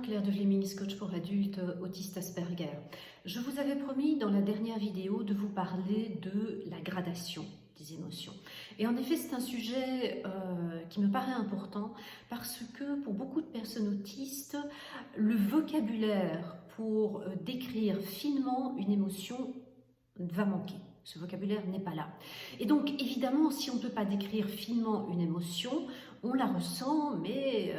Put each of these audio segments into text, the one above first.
Claire de Vlemings, coach pour adultes autistes Asperger. Je vous avais promis dans la dernière vidéo de vous parler de la gradation des émotions. Et en effet, c'est un sujet qui me paraît important parce que pour beaucoup de personnes autistes, le vocabulaire pour décrire finement une émotion va manquer. Ce vocabulaire n'est pas là. Et donc, évidemment, si on ne peut pas décrire finement une émotion, on la ressent, mais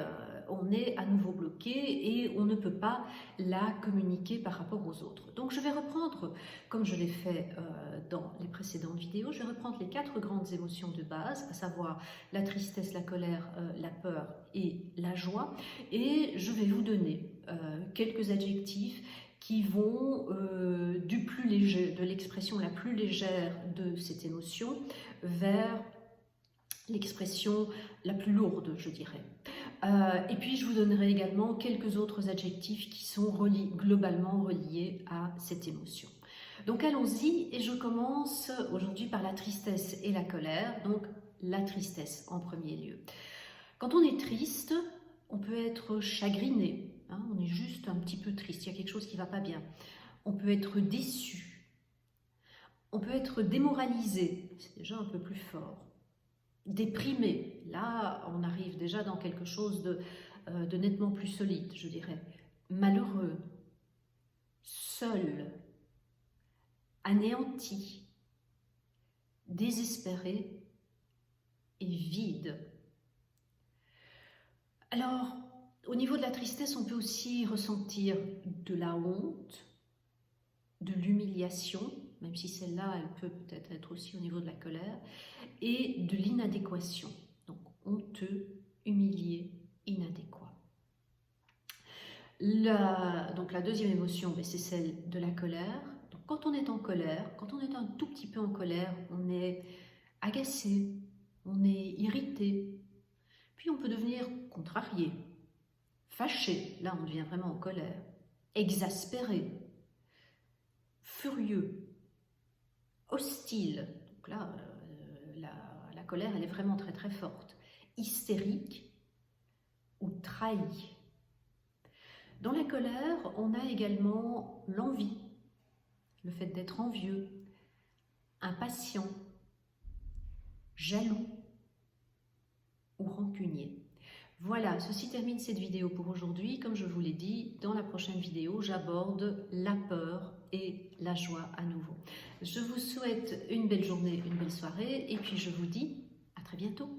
on est à nouveau bloqué et on ne peut pas la communiquer par rapport aux autres. Donc, je vais reprendre, comme je l'ai fait dans les précédentes vidéos, je vais reprendre les 4 grandes émotions de base, à savoir la tristesse, la colère, la peur et la joie. Et je vais vous donner quelques adjectifs qui vont du plus léger, de l'expression la plus légère de cette émotion vers l'expression la plus lourde, je dirais. Et puis je vous donnerai également quelques autres adjectifs qui sont globalement reliés à cette émotion. Donc allons-y, et je commence aujourd'hui par la tristesse et la colère. Donc la tristesse en premier lieu. Quand on est triste, on peut être chagriné. On est juste un petit peu triste, il y a quelque chose qui ne va pas bien. On peut être déçu, on peut être démoralisé, c'est déjà un peu plus fort. Déprimé, là on arrive déjà dans quelque chose de nettement plus solide, je dirais. Malheureux, seul, anéanti, désespéré et vide. Alors, au niveau de la tristesse, on peut aussi ressentir de la honte, de l'humiliation, même si celle-là, elle peut peut-être être aussi au niveau de la colère, et de l'inadéquation. Donc, honteux, humilié, inadéquat. Donc, la deuxième émotion, c'est celle de la colère. Donc, quand on est en colère, quand on est un tout petit peu en colère, on est agacé, on est irrité, puis on peut devenir contrarié, fâché, là on devient vraiment en colère, exaspéré, furieux, hostile, donc là la colère elle est vraiment très très forte, hystérique ou trahi. Dans la colère, on a également l'envie, le fait d'être envieux, impatient, jaloux ou rancunier. Voilà, ceci termine cette vidéo pour aujourd'hui. Comme je vous l'ai dit, dans la prochaine vidéo, j'aborde la peur et la joie à nouveau. Je vous souhaite une belle journée, une belle soirée et puis je vous dis à très bientôt.